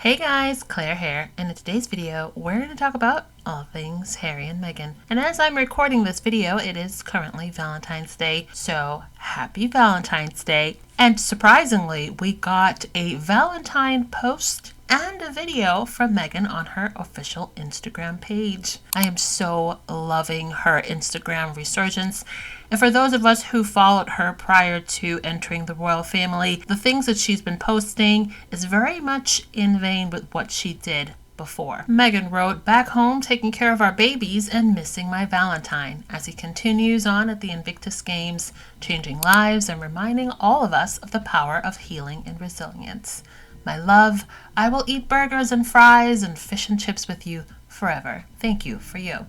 Hey guys, Claire here, and in today's video, we're going to talk about all things Harry and Meghan. And as I'm recording this video, it is currently Valentine's Day, so happy Valentine's Day. And surprisingly, we got a Valentine post and a video from Meghan on her official Instagram page. I am so loving her Instagram resurgence. And for those of us who followed her prior to entering the royal family, the things that she's been posting is very much in vein with what she did before. Meghan wrote, "Back home taking care of our babies and missing my Valentine," as he continues on at the Invictus Games, changing lives and reminding all of us of the power of healing and resilience. "My love, I will eat burgers and fries and fish and chips with you forever. Thank you for you.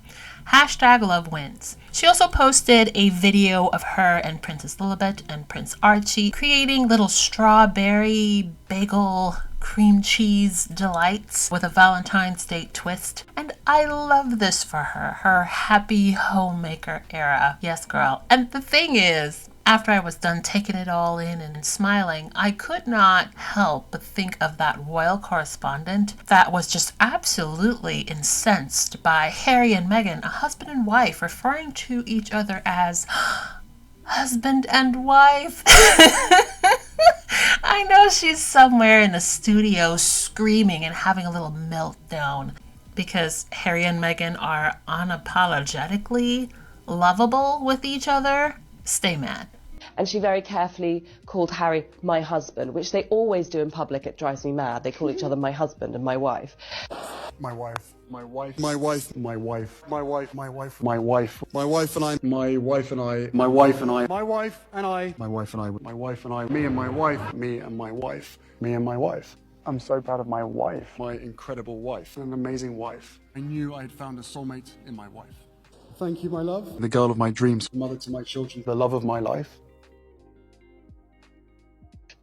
Hashtag love wins." She also posted a video of her and Princess Lilibet and Prince Archie creating little strawberry bagel cream cheese delights with a Valentine's Day twist. And I love this for her happy homemaker era. Yes, girl. And the thing is, after I was done taking it all in and smiling, I could not help but think of that royal correspondent that was just absolutely incensed by Harry and Meghan, a husband and wife, referring to each other as husband and wife. I know she's somewhere in the studio screaming and having a little meltdown because Harry and Meghan are unapologetically lovable with each other. Stay mad. And she very carefully called Harry my husband, which they always do in public. It drives me mad. They call each other my husband and my wife. My wife, my wife, my wife, my wife, my wife, my wife, my wife, my wife and I, my wife and I, my wife and I, my wife and I, my wife and I, my wife and I, me and my wife, me and my wife, me and my wife. I'm so proud of my wife, my incredible wife, an amazing wife. I knew I had found a soulmate in my wife. Thank you, my love. The girl of my dreams, mother to my children, the love of my life.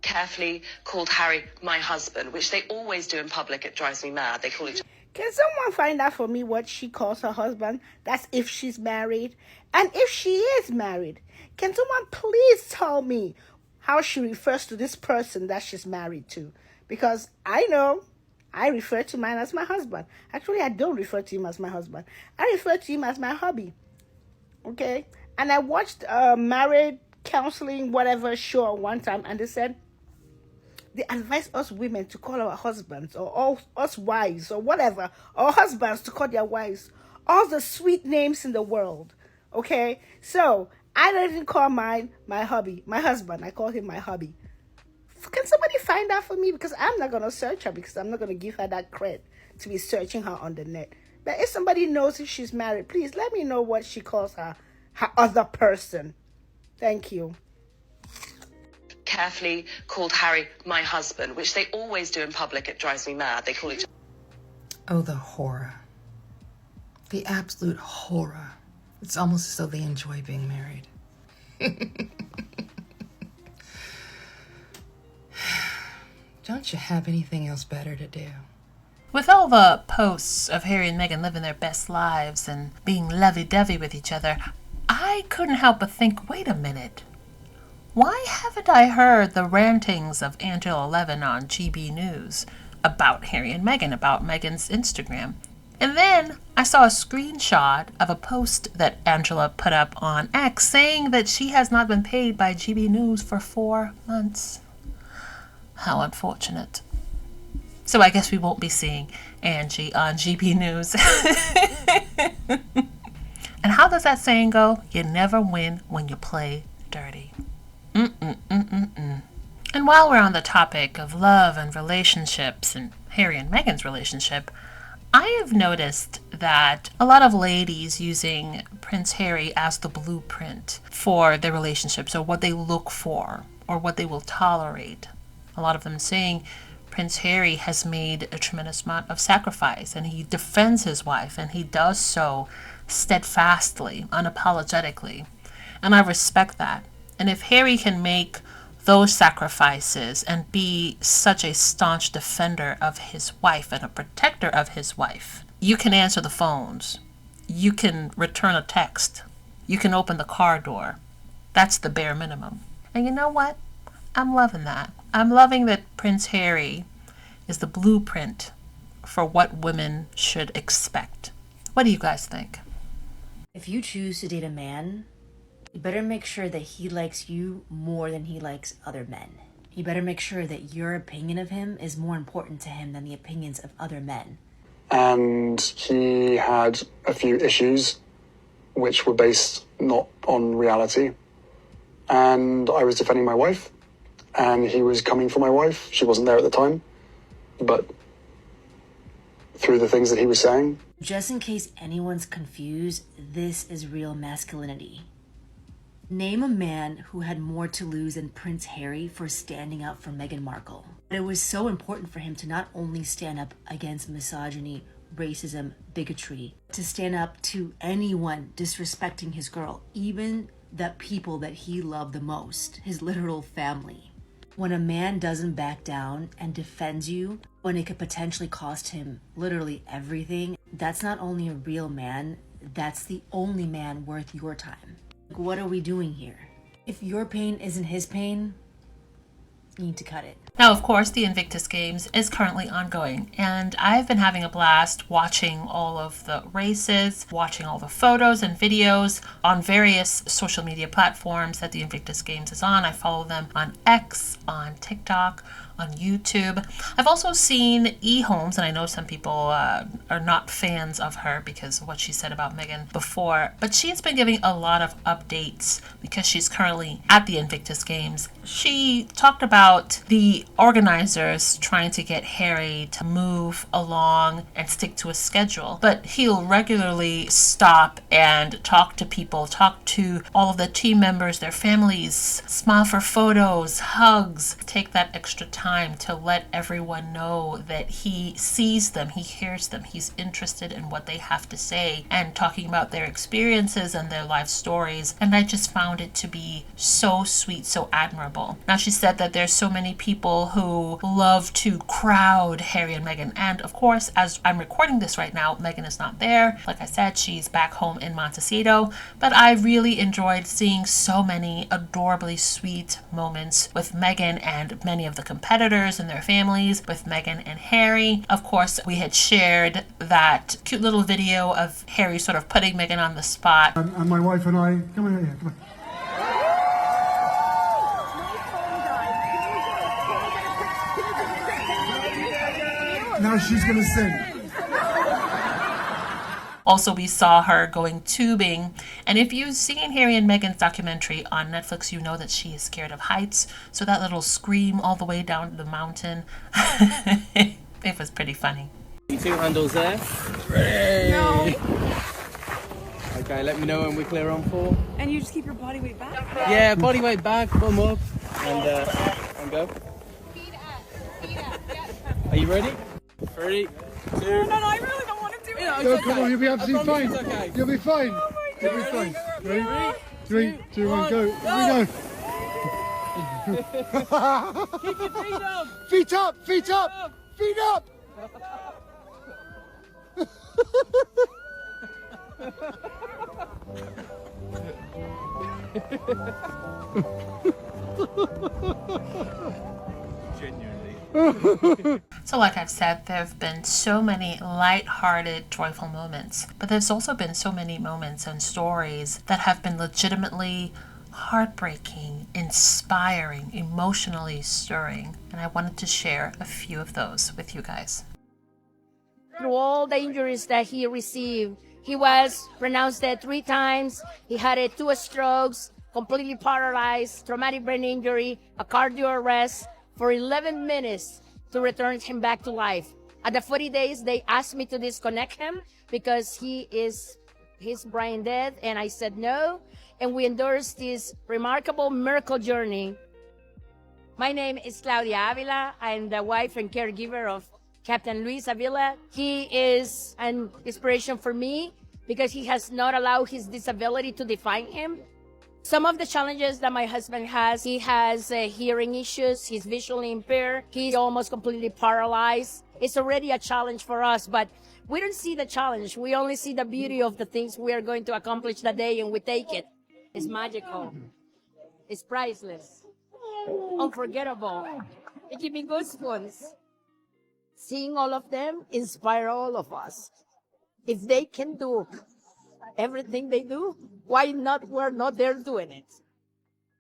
Carefully called Harry my husband, which they always do in public. It drives me mad. They call each other. Can someone find out for me what she calls her husband? That's if she's married. And if she is married, can someone please tell me how she refers to this person that she's married to? Because I know I refer to mine as my husband. Actually, I don't refer to him as my husband. I refer to him as my hubby. Okay? And I watched a married counseling whatever show one time, and they said they advise us women to call our husbands or all us wives or whatever, or husbands to call their wives all the sweet names in the world. Okay? So I don't even call mine my hubby, my husband. I call him my hubby. Can somebody find out for me? Because I'm not going to search her, because I'm not going to give her that credit to be searching her on the net. But if somebody knows if she's married, please let me know what she calls her other person. Thank you. Carefully called Harry my husband, which they always do in public. It drives me mad. They call each other. Oh, the horror. The absolute horror. It's almost as though they enjoy being married. Don't you have anything else better to do? With all the posts of Harry and Meghan living their best lives and being lovey-dovey with each other, I couldn't help but think, wait a minute. Why haven't I heard the rantings of Angela Levin on GB News about Harry and Meghan, about Meghan's Instagram? And then I saw a screenshot of a post that Angela put up on X saying that she has not been paid by GB News for 4 months. How unfortunate. So I guess we won't be seeing Angie on GB News. And how does that saying go? You never win when you play dirty. And while we're on the topic of love and relationships and Harry and Meghan's relationship, I have noticed that a lot of ladies using Prince Harry as the blueprint for their relationships, or what they look for, or what they will tolerate. A lot of them saying Prince Harry has made a tremendous amount of sacrifice, and he defends his wife, and he does so steadfastly, unapologetically. And I respect that. And if Harry can make those sacrifices and be such a staunch defender of his wife and a protector of his wife, you can answer the phones. You can return a text. You can open the car door. That's the bare minimum. And you know what? I'm loving that. I'm loving that Prince Harry is the blueprint for what women should expect. What do you guys think? If you choose to date a man, you better make sure that he likes you more than he likes other men. You better make sure that your opinion of him is more important to him than the opinions of other men. And he had a few issues which were based not on reality. And I was defending my wife, and he was coming for my wife. She wasn't there at the time, but through the things that he was saying. Just in case anyone's confused, this is real masculinity. Name a man who had more to lose than Prince Harry for standing up for Meghan Markle. It was so important for him to not only stand up against misogyny, racism, bigotry, to stand up to anyone disrespecting his girl, even the people that he loved the most, his literal family. When a man doesn't back down and defends you, when it could potentially cost him literally everything, that's not only a real man, that's the only man worth your time. What are we doing here? If your pain isn't his pain, you need to cut it. Now, of course, the Invictus Games is currently ongoing, and I've been having a blast watching all of the races, watching all the photos and videos on various social media platforms that the Invictus Games is on. I follow them on X, on TikTok, on YouTube. I've also seen E. Holmes, and I know some people are not fans of her because of what she said about Meghan before, but she's been giving a lot of updates because she's currently at the Invictus Games. She talked about the organizers trying to get Harry to move along and stick to a schedule, but he'll regularly stop and talk to people, talk to all of the team members, their families, smile for photos, hugs, take that extra time to let everyone know that he sees them, he hears them, he's interested in what they have to say, and talking about their experiences and their life stories. And I just found it to be so sweet, so admirable. Now, she said that there's so many people who love to crowd Harry and Meghan, and of course, as I'm recording this right now, Meghan is not there. Like I said, she's back home in Montecito, but I really enjoyed seeing so many adorably sweet moments with Meghan and many of the competitors and their families, with Meghan and Harry. Of course, we had shared that cute little video of Harry sort of putting Meghan on the spot. And my wife and I, come on here, come on. Now she's gonna sing. Also, we saw her going tubing, and if you've seen Harry and Meghan's documentary on Netflix, you know that she is scared of heights, so that little scream all the way down the mountain, it was pretty funny. Two handles there. Ready. No. Okay, let me know when we're clear on 4. And you just keep your body weight back? Yeah, body weight back, bum up, and go. Feet up, yep. Are you ready? 3, 2. No, I really don't want to do it. Yeah, No, okay. come on, you'll be absolutely fine. It's okay. You'll be fine. Oh my You'll be God. fine. Ready? 3, 2, 1, go. Here we go. Keep your feet up. Feet up, feet up, feet up. So like I've said, there have been so many light-hearted, joyful moments, but there's also been so many moments and stories that have been legitimately heartbreaking, inspiring, emotionally stirring, and I wanted to share a few of those with you guys. Through all the injuries that he received, he was pronounced dead 3 times. He had 2 strokes, completely paralyzed, traumatic brain injury, a cardio arrest for 11 minutes to return him back to life. At the 40 days, they asked me to disconnect him because he's brain dead, and I said no. And we endorsed this remarkable miracle journey. My name is Claudia Avila. I'm the wife and caregiver of Captain Luis Avila. He is an inspiration for me because he has not allowed his disability to define him. Some of the challenges that my husband has, he has hearing issues, he's visually impaired, he's almost completely paralyzed. It's already a challenge for us, but we don't see the challenge. We only see the beauty of the things we are going to accomplish that day, and we take it. It's magical. It's priceless. Unforgettable. It gives me goosebumps. Seeing all of them inspire all of us. If they can do everything they do, why not we're not there doing it?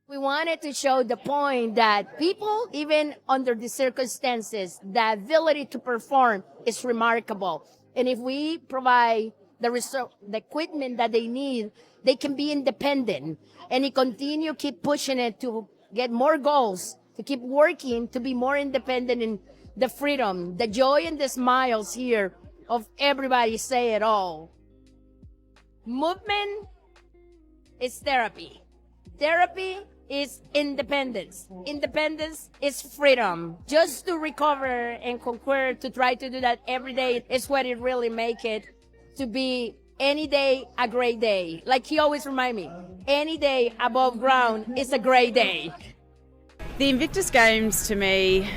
We wanted to show the point that people, even under the circumstances, the ability to perform is remarkable. And if we provide the equipment that they need, they can be independent. And you continue, keep pushing it to get more goals, to keep working, to be more independent in the freedom, the joy and the smiles here of everybody say it all. Movement is therapy. Therapy is independence. Independence is freedom. Just to recover and conquer, to try to do that every day is what it really make it to be any day a great day. Like he always remind me, any day above ground is a great day. The Invictus Games, to me,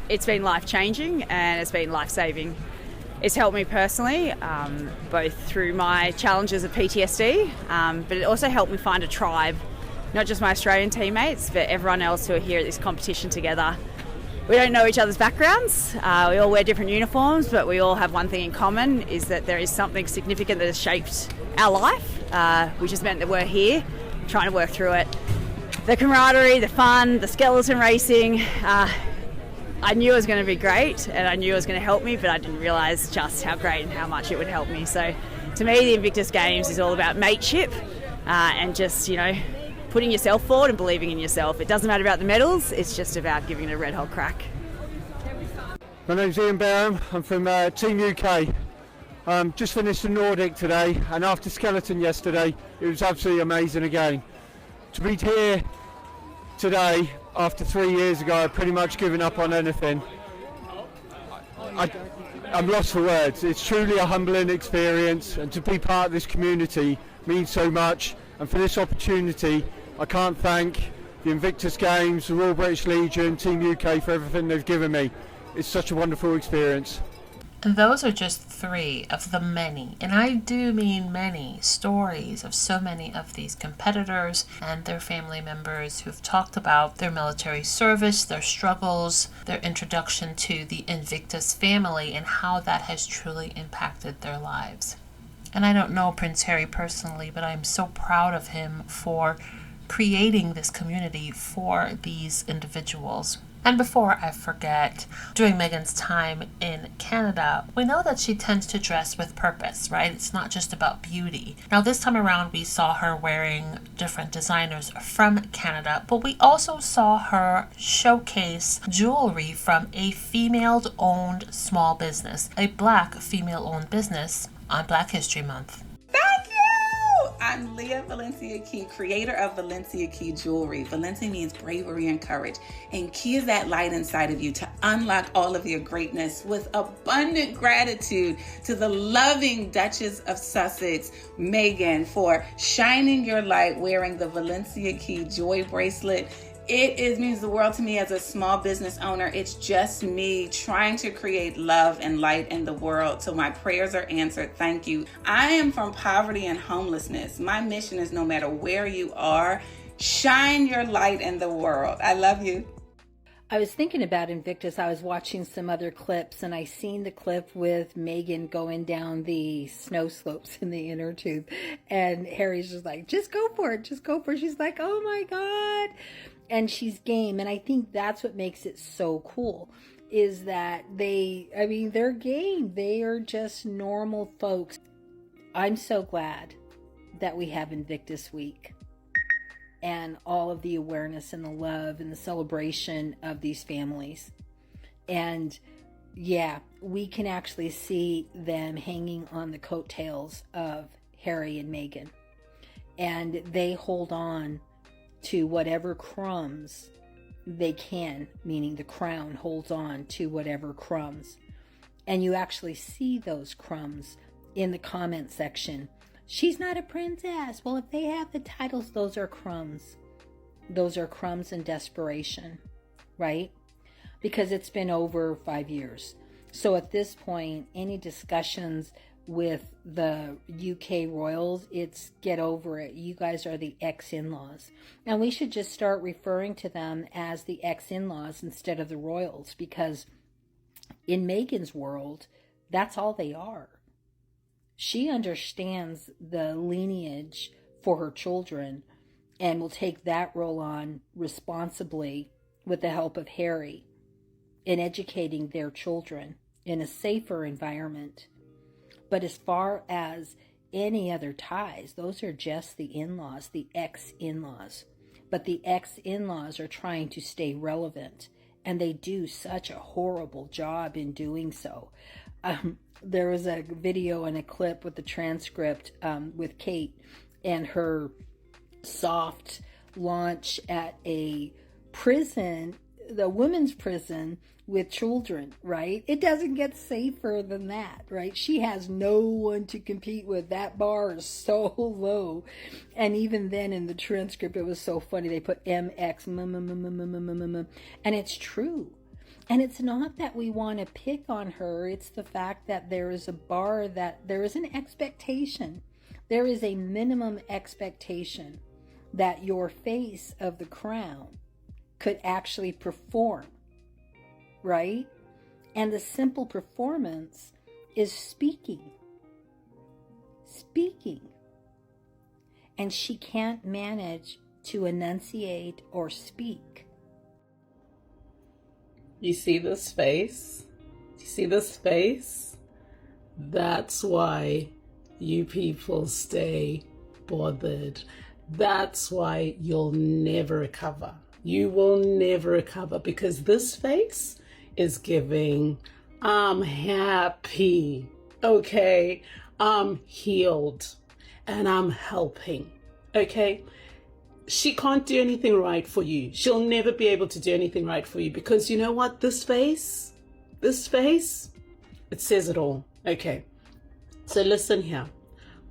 it's been life-changing and it's been life-saving. It's helped me personally, both through my challenges of PTSD, but it also helped me find a tribe. Not just my Australian teammates, but everyone else who are here at this competition together. We don't know each other's backgrounds. We all wear different uniforms, but we all have one thing in common, is that there is something significant that has shaped our life, which has meant that we're here, trying to work through it. The camaraderie, the fun, the skeleton racing, I knew it was going to be great and I knew it was going to help me, but I didn't realise just how great and how much it would help me. So to me, the Invictus Games is all about mateship and just, putting yourself forward and believing in yourself. It doesn't matter about the medals, it's just about giving it a red hot crack. My name's Ian Barham, I'm from Team UK. Just finished the Nordic today, and after skeleton yesterday, it was absolutely amazing again. To be here today, after 3 years ago, I'd pretty much given up on anything. I'm lost for words. It's truly a humbling experience, and to be part of this community means so much. And for this opportunity, I can't thank the Invictus Games, the Royal British Legion, Team UK for everything they've given me. It's such a wonderful experience. And those are just 3 of the many, and I do mean many, stories of so many of these competitors and their family members who've talked about their military service, their struggles, their introduction to the Invictus family, and how that has truly impacted their lives. And I don't know Prince Harry personally, but I'm so proud of him for creating this community for these individuals. And before I forget, during Meghan's time in Canada, we know that she tends to dress with purpose, right? It's not just about beauty. Now this time around, we saw her wearing different designers from Canada, but we also saw her showcase jewelry from a female-owned small business, a Black female-owned business on Black History Month. Thank you! I'm Leah Valencia Key, creator of Valencia Key Jewelry. Valencia means bravery and courage. And Key is that light inside of you to unlock all of your greatness with abundant gratitude to the loving Duchess of Sussex, Meghan, for shining your light wearing the Valencia Key Joy Bracelet. It means the world to me as a small business owner. It's just me trying to create love and light in the world. So my prayers are answered. Thank you. I am from poverty and homelessness. My mission is no matter where you are, shine your light in the world. I love you. I was thinking about Invictus. I was watching some other clips and I seen the clip with Meghan going down the snow slopes in the inner tube. And Harry's just like, just go for it. Just go for it. She's like, oh my God. And she's game. And I think that's what makes it so cool is that they're game. They are just normal folks. I'm so glad that we have Invictus Week and all of the awareness and the love and the celebration of these families. And yeah, we can actually see them hanging on the coattails of Harry and Meghan. And they hold on to whatever crumbs they can, meaning the crown holds on to whatever crumbs. And you actually see those crumbs in the comment section. She's not a princess. Well, if they have the titles, those are crumbs. Those are crumbs and desperation, right? Because it's been over 5 years. So at this point, any discussions with the UK royals, it's get over it. You guys are the ex-in-laws. And we should just start referring to them as the ex-in-laws instead of the royals, because in Meghan's world, that's all they are. She understands the lineage for her children and will take that role on responsibly with the help of Harry in educating their children in a safer environment. But as far as any other ties, those are just the in-laws, the ex-in-laws. But the ex-in-laws are trying to stay relevant, and they do such a horrible job in doing so. There was a video and a clip with the transcript with Kate and her soft launch at a prison, the women's prison with children, right? It doesn't get safer than that, right? She has no one to compete with. That bar is so low. And even then in the transcript, it was so funny. They put MX, and it's true. And it's not that we want to pick on her. It's the fact that there is a bar, that there is an expectation. There is a minimum expectation that your face of the crown could actually perform, right? And the simple performance is speaking. And she can't manage to enunciate or speak. You see this face? You see this face? That's why you people stay bothered. That's why you'll never recover. You will never recover, because this face is giving, I'm happy, okay? I'm healed and I'm helping, okay? She can't do anything right for you. She'll never be able to do anything right for you, because you know what? This face, it says it all, okay? So listen here.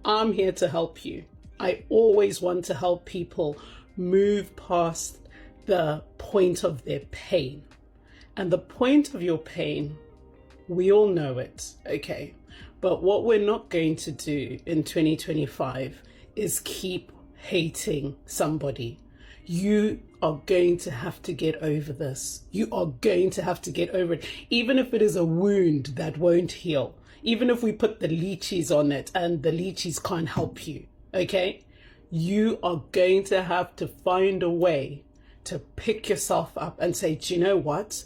I'm here to help you. I always want to help people move past the point of their pain. And the point of your pain, we all know it, okay? But what we're not going to do in 2025 is keep hating somebody. You are going to have to get over this. You are going to have to get over it. Even if it is a wound that won't heal. Even if we put the leeches on it and the leeches can't help you, okay? You are going to have to find a way to pick yourself up and say, do you know what?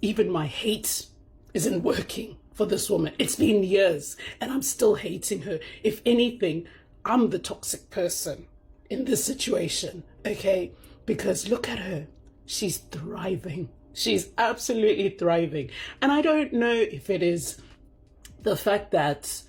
Even my hate isn't working for this woman. It's been years and I'm still hating her. If anything, I'm the toxic person in this situation, okay? Because look at her. She's thriving. She's absolutely thriving. And I don't know if it is the fact that,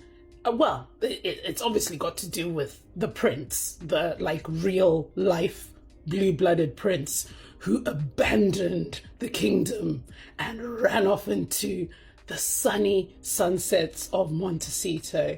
well, it's obviously got to do with the prince, the like real life blue-blooded prince who abandoned the kingdom and ran off into the sunny sunsets of Montecito.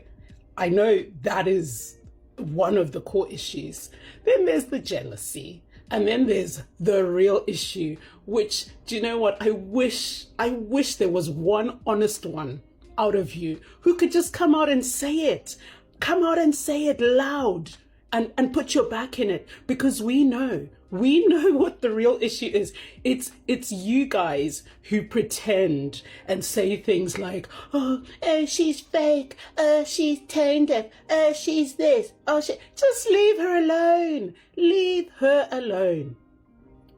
I know that is one of the core issues. Then there's the jealousy. And then there's the real issue, which, do you know what? I wish there was one honest one out of you who could just come out and say it. Come out and say it loud and put your back in it, because we know what the real issue is. It's you guys who pretend and say things like, oh, she's fake, she's tone deaf, she's this, just leave her alone. Leave her alone.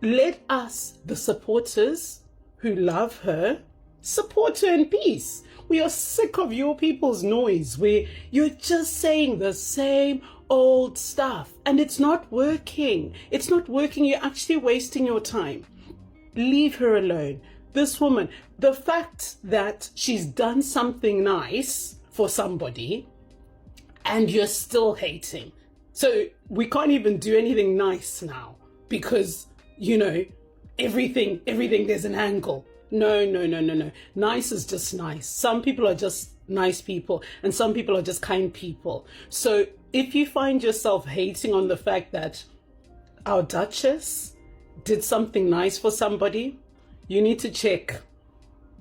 Let us, the supporters who love her, support her in peace. We are sick of your people's noise where you're just saying the same old stuff and it's not working. It's not working. You're actually wasting your time. Leave her alone. This woman, the fact that she's done something nice for somebody and you're still hating. So we can't even do anything nice now because, you know, everything there's an angle. No. Nice is just nice. Some people are just nice people and some people are just kind people. So if you find yourself hating on the fact that our Duchess did something nice for somebody, you need to check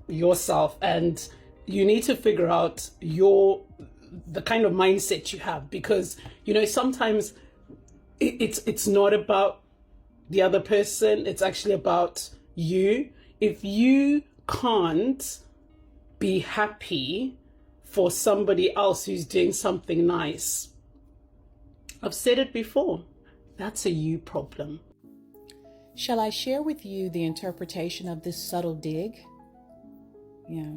yourself and you need to figure out the kind of mindset you have, because, you know, sometimes it's not about the other person, it's actually about you. If you can't be happy for somebody else who's doing something nice. I've said it before, that's a you problem. Shall I share with you the interpretation of this subtle dig? Yeah.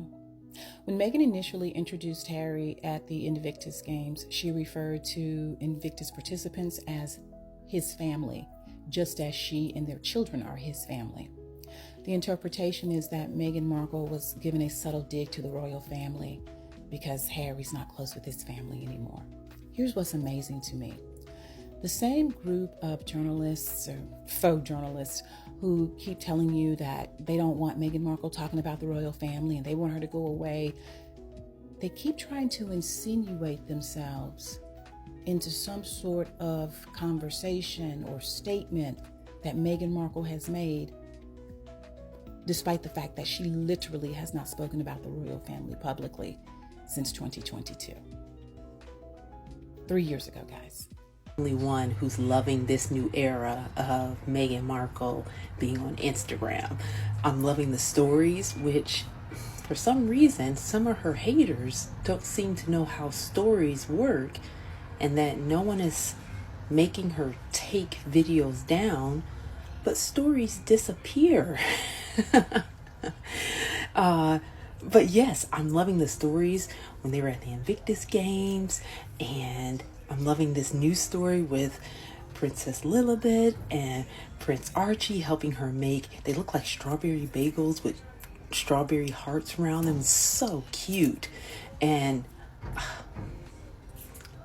When Meghan initially introduced Harry at the Invictus Games, she referred to Invictus participants as his family, just as she and their children are his family. The interpretation is that Meghan Markle was given a subtle dig to the royal family because Harry's not close with his family anymore. Here's what's amazing to me. The same group of journalists or faux journalists who keep telling you that they don't want Meghan Markle talking about the royal family and they want her to go away, they keep trying to insinuate themselves into some sort of conversation or statement that Meghan Markle has made, despite the fact that she literally has not spoken about the royal family publicly since 2022. 3 years ago, guys. Only one who's loving this new era of Meghan Markle being on Instagram. I'm loving the stories, which for some reason, some of her haters don't seem to know how stories work, and that no one is making her take videos down, but stories disappear. But yes, I'm loving the stories when they were at the Invictus Games, and I'm loving this new story with Princess Lilibet and Prince Archie helping her make, they look like strawberry bagels with strawberry hearts around them. So cute. And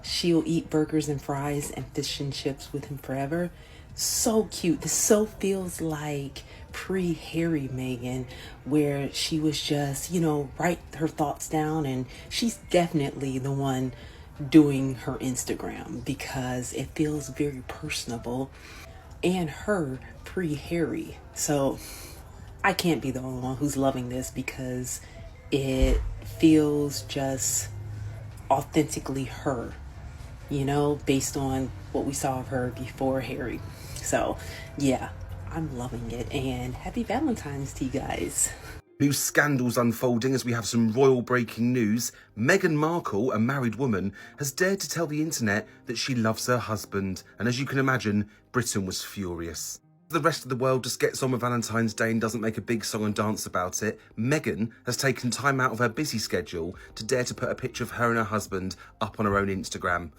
she'll eat burgers and fries and fish and chips with him forever. So cute. This so feels like pre-Harry Meghan, where she was just, write her thoughts down, and she's definitely the one doing her Instagram because it feels very personable, and her pre-Harry. So I can't be the only one who's loving this because it feels just authentically her, based on what we saw of her before Harry. So yeah, I'm loving it, and happy Valentine's to you guys. New scandals unfolding as we have some royal breaking news. Meghan Markle, a married woman, has dared to tell the internet that she loves her husband. And as you can imagine, Britain was furious. The rest of the world just gets on with Valentine's Day and doesn't make a big song and dance about it. Meghan has taken time out of her busy schedule to dare to put a picture of her and her husband up on her own Instagram.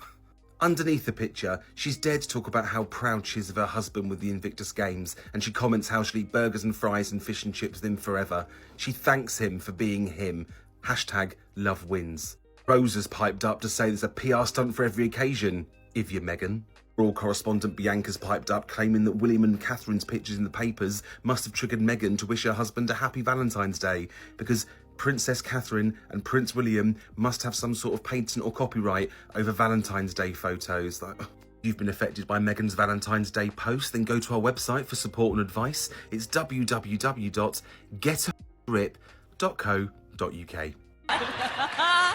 Underneath the picture, she's dared to talk about how proud she is of her husband with the Invictus Games, and she comments how she'll eat burgers and fries and fish and chips with him forever. She thanks him for being him. #LoveWins. Rose has piped up to say there's a PR stunt for every occasion, if you're Meghan. Royal correspondent Bianca's piped up, claiming that William and Catherine's pictures in the papers must have triggered Meghan to wish her husband a happy Valentine's Day, because Princess Catherine and Prince William must have some sort of patent or copyright over Valentine's Day photos. If you've been affected by Meghan's Valentine's Day post, then go to our website for support and advice. It's www.getagrip.co.uk.